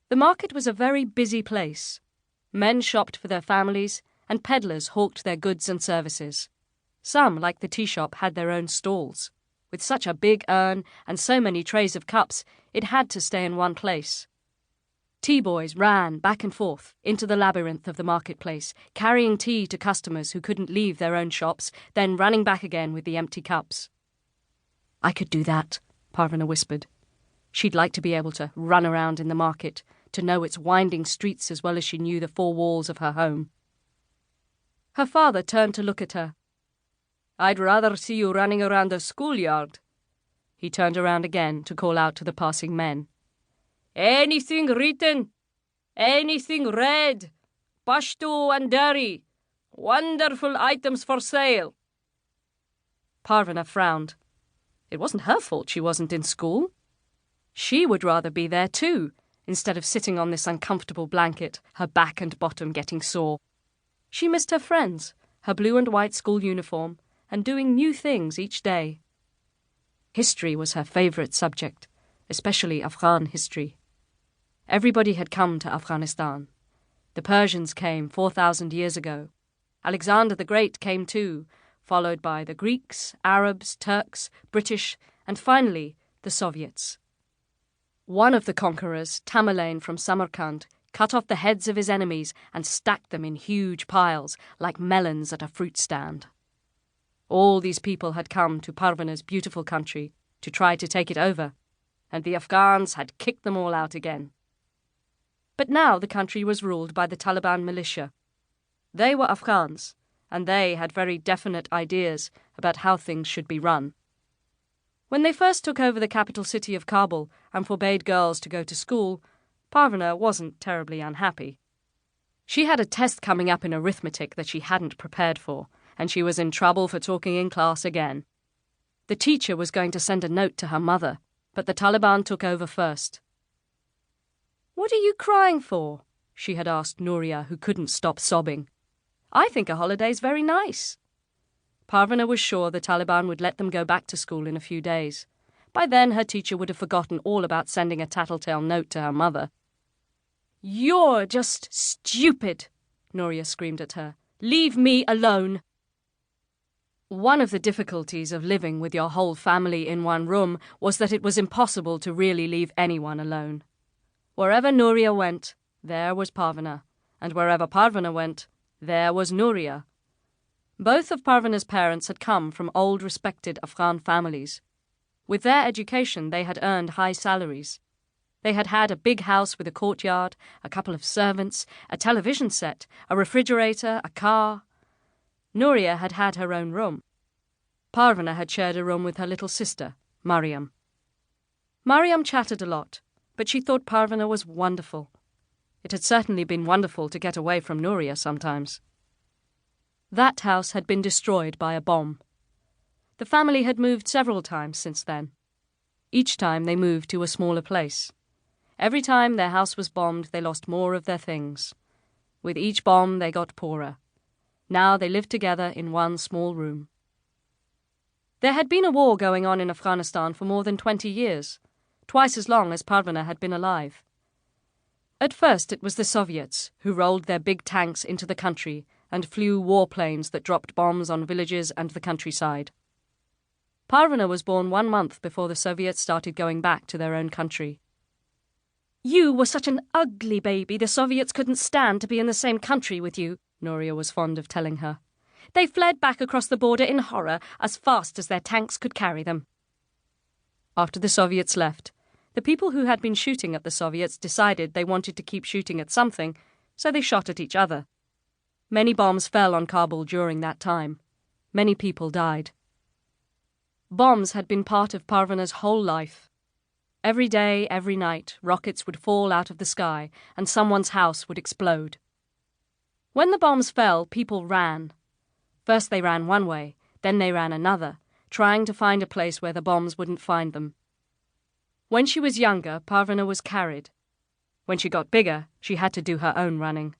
The market was a very busy place. Men shopped for their families, and peddlers hawked their goods and services. Some, like the tea shop, had their own stalls. With such a big urn and so many trays of cups, it had to stay in one place. Tea boys ran back and forth into the labyrinth of the marketplace, carrying tea to customers who couldn't leave their own shops, then running back again with the empty cups. "I could do that," Parvana whispered. She'd like to be able to run around in the market, to know its winding streets as well as she knew the four walls of her home. Her father turned to look at her. "I'd rather see you running around the schoolyard." He turned around again to call out to the passing men. "Anything written, anything read, Pashto and Dari, wonderful items for sale." Parvana frowned. It wasn't her fault she wasn't in school. She would rather be there too, instead of sitting on this uncomfortable blanket, her back and bottom getting sore. She missed her friends, her blue and white school uniform, and doing new things each day. History was her favourite subject, especially Afghan history. Everybody had come to Afghanistan. The Persians came 4,000 years ago. Alexander the Great came too, followed by the Greeks, Arabs, Turks, British, and finally the Soviets. One of the conquerors, Tamerlane from Samarkand, cut off the heads of his enemies and stacked them in huge piles, like melons at a fruit stand. All these people had come to Parvana's beautiful country to try to take it over, and the Afghans had kicked them all out again. But now the country was ruled by the Taliban militia. They were Afghans, and they had very definite ideas about how things should be run. When they first took over the capital city of Kabul and forbade girls to go to school, Parvana wasn't terribly unhappy. She had a test coming up in arithmetic that she hadn't prepared for, and she was in trouble for talking in class again. The teacher was going to send a note to her mother, but the Taliban took over first. "What are you crying for?" she had asked Nuria, who couldn't stop sobbing. "I think a holiday's very nice." Parvana was sure the Taliban would let them go back to school in a few days. By then her teacher would have forgotten all about sending a tattletale note to her mother. "You're just stupid," Nuria screamed at her. "Leave me alone." One of the difficulties of living with your whole family in one room was that it was impossible to really leave anyone alone. Wherever Nuria went, there was Parvana, and wherever Parvana went, there was Nuria. Both of Parvana's parents had come from old respected Afghan families. With their education they had earned high salaries. They had had a big house with a courtyard, a couple of servants, a television set, a refrigerator, a car. Nuria had had her own room. Parvana had shared a room with her little sister, Mariam. Mariam chatted a lot, but she thought Parvana was wonderful. It had certainly been wonderful to get away from Nuria sometimes. That house had been destroyed by a bomb. The family had moved several times since then. Each time they moved to a smaller place. Every time their house was bombed, they lost more of their things. With each bomb, they got poorer. Now they lived together in one small room. There had been a war going on in Afghanistan for more than 20 years, twice as long as Parvana had been alive. At first it was the Soviets who rolled their big tanks into the country and flew warplanes that dropped bombs on villages and the countryside. Parvana was born 1 month before the Soviets started going back to their own country. "You were such an ugly baby, the Soviets couldn't stand to be in the same country with you," Nuria was fond of telling her. "They fled back across the border in horror as fast as their tanks could carry them." After the Soviets left, the people who had been shooting at the Soviets decided they wanted to keep shooting at something, so they shot at each other. Many bombs fell on Kabul during that time. Many people died. Bombs had been part of Parvana's whole life. Every day, every night, rockets would fall out of the sky and someone's house would explode. When the bombs fell, people ran. First they ran one way, then they ran another, trying to find a place where the bombs wouldn't find them. When she was younger, Parvana was carried. When she got bigger, she had to do her own running.